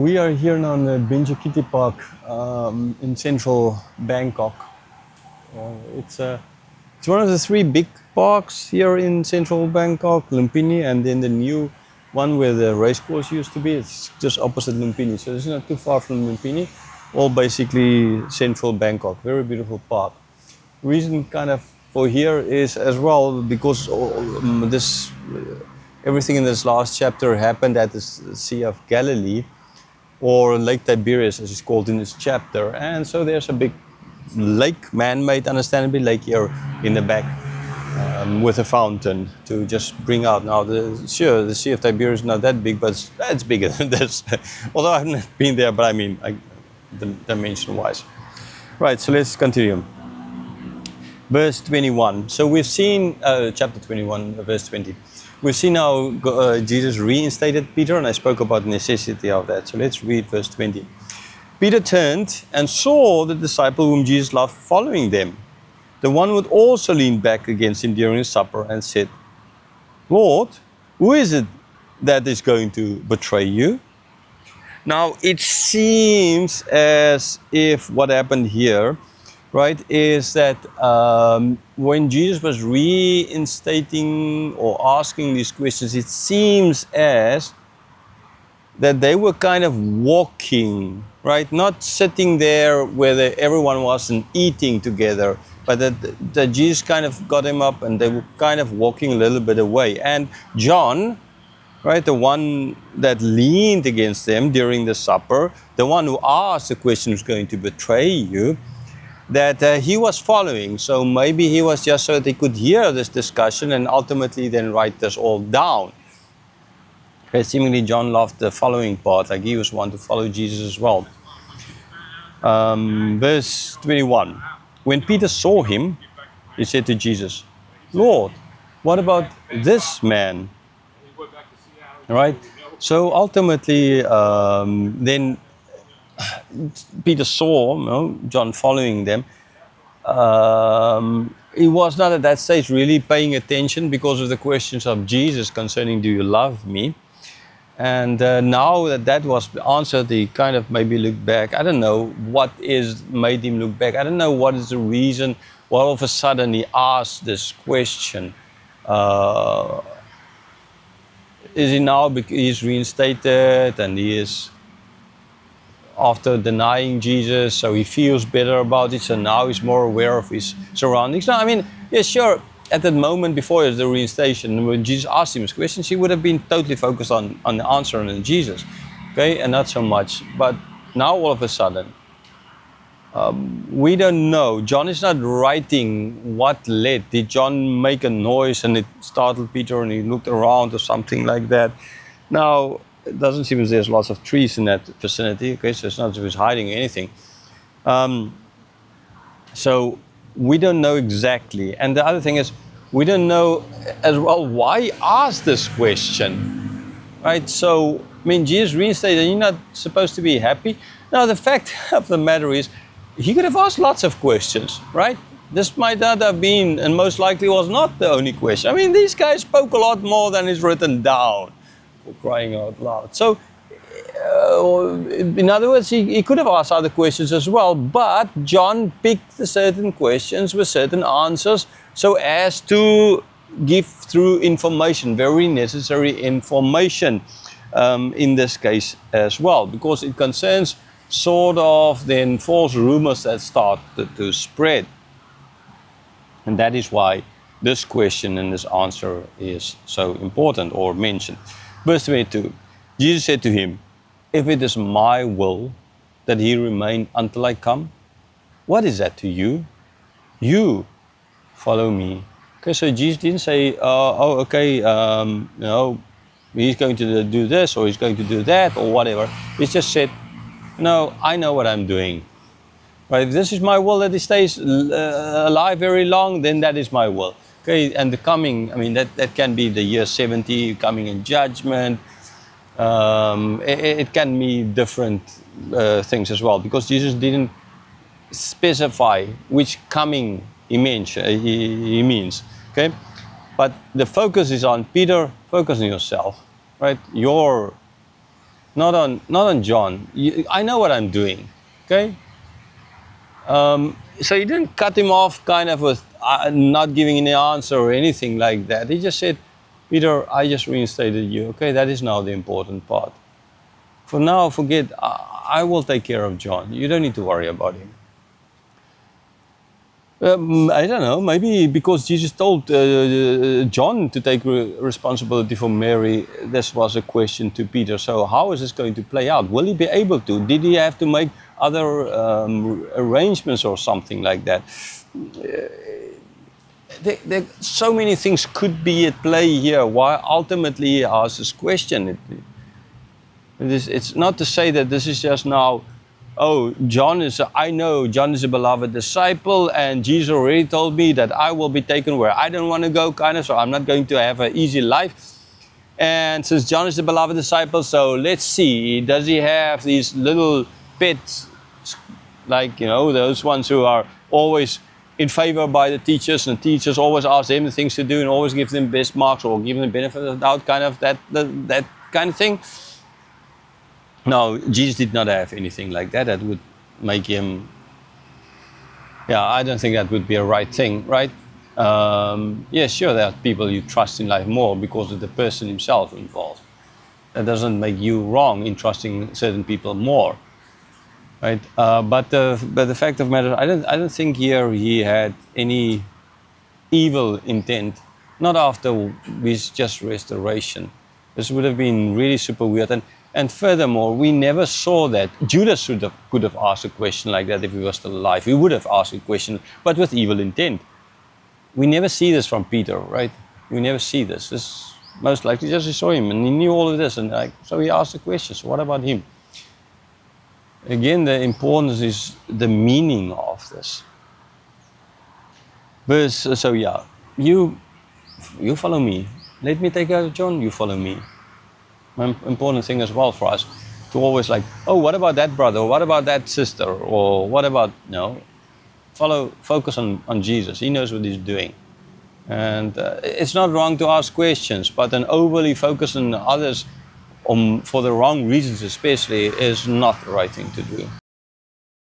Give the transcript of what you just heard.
We are here now in the Benjokiti Park in central Bangkok. It's one of the three big parks here in central Bangkok, Lumpini, and then the new one where the racecourse used to be. It's just opposite Lumpini, so it's not too far from Lumpini. All basically central Bangkok. Very beautiful park. Reason kind of for here is as well because everything in this last chapter happened at the Sea of Galilee, or Lake Tiberias as it's called in this chapter. And so there's a big lake, man-made, understandably, lake here in the back with a fountain to just bring out. Now, the Sea of Tiberias is not that big, but it's bigger than this. Although I've not been there, but I mean, dimension-wise. Right, so let's continue. Verse 21. So we've seen, chapter 21, verse 20. We've seen how Jesus reinstated Peter, and I spoke about the necessity of that. So let's read verse 20. Peter turned and saw the disciple whom Jesus loved following them. The one who had also leaned back against him during supper and said, Lord, who is it that is going to betray you? Now, it seems as if what happened here, right, is that when Jesus was reinstating or asking these questions, it seems as that they were kind of walking, right, not sitting there where everyone wasn't eating together, but that Jesus kind of got him up and they were kind of walking a little bit away. And John, right, the one that leaned against them during the supper, the one who asked the question, who's going to betray you, that he was following. So maybe he was just so that he could hear this discussion and ultimately then write this all down. Okay, seemingly John loved the following part, like he was one to follow Jesus as well. Verse 21. When Peter saw him, he said to Jesus, Lord, what about this man? Right? So ultimately, then Peter saw John following them. He was not at that stage really paying attention because of the questions of Jesus concerning, do you love me? And now that was answered, he kind of maybe looked back. I don't know what made him look back. I don't know what is the reason why all of a sudden he asked this question. Is he now, he's reinstated and he is after denying Jesus, so he feels better about it, so now he's more aware of his surroundings. Now, I mean, yeah, sure, at that moment before the reinstation, when Jesus asked him his questions, he would have been totally focused on the answer and on Jesus, okay, and not so much. But now all of a sudden, we don't know. John is not writing what led. Did John make a noise and it startled Peter and he looked around or something like that? Now, it doesn't seem as there's lots of trees in that vicinity, okay, so it's not as if he's hiding anything. So we don't know exactly. And the other thing is, we don't know as well why he asked this question, right? So, I mean, Jesus reinstated, you're not supposed to be happy. Now, the fact of the matter is, he could have asked lots of questions, right? This might not have been, and most likely was not the only question. I mean, these guys spoke a lot more than is written down. For crying out loud. So, in other words, he could have asked other questions as well, but John picked certain questions with certain answers so as to give through information, very necessary information in this case as well, because it concerns sort of then false rumors that started to spread. And that is why this question and this answer is so important or mentioned. Verse 22, Jesus said to him, if it is my will that he remain until I come, what is that to you? You follow me. Okay, so Jesus didn't say, he's going to do this or he's going to do that or whatever. He just said, no, I know what I'm doing. Right? If this is my will that he stays alive very long, then that is my will. Okay, and the coming, I mean, that can be the year 70, coming in judgment. It can be different things as well, because Jesus didn't specify which coming he means. Okay, but the focus is on Peter. Focus on yourself, right? not on John. I know what I'm doing. Okay. So he didn't cut him off kind of with not giving any answer or anything like that. He just said, Peter, I just reinstated you. Okay, that is now the important part. For now, forget, I will take care of John. You don't need to worry about him. I don't know, maybe because Jesus told John to take responsibility for Mary, this was a question to Peter. So how is this going to play out? Will he be able to? Did he have to make other arrangements or something like that? So many things could be at play here. Why ultimately he asks this question? It's not to say that this is just now, oh, I know John is a beloved disciple, and Jesus already told me that I will be taken where I don't want to go, kind of, so I'm not going to have an easy life. And since John is a beloved disciple, so let's see, does he have these little pets, like, you know, those ones who are always in favor by the teachers, and the teachers always ask them the things to do and always give them best marks or give them the benefit of the doubt, kind of that kind of thing. No, Jesus did not have anything like that. That would make him, I don't think that would be a right thing, right? Sure, there are people you trust in life more because of the person himself involved. That doesn't make you wrong in trusting certain people more, right? But the fact of the matter, I don't think here he had any evil intent. Not after his just restoration. This would have been really super weird. And furthermore, we never saw that. Judas could have asked a question like that if he was still alive. He would have asked a question, but with evil intent. We never see this from Peter, right? We never see this. This most likely just he saw him and he knew all of this, and so he asked the question. So what about him? Again, the importance is the meaning of this. You follow me. Let me take care of John. You follow me. An important thing as well for us to always like, oh, what about that brother, or what about that sister, or what about, focus on Jesus. He knows what he's doing. And it's not wrong to ask questions, but an overly focus on others for the wrong reasons especially is not the right thing to do.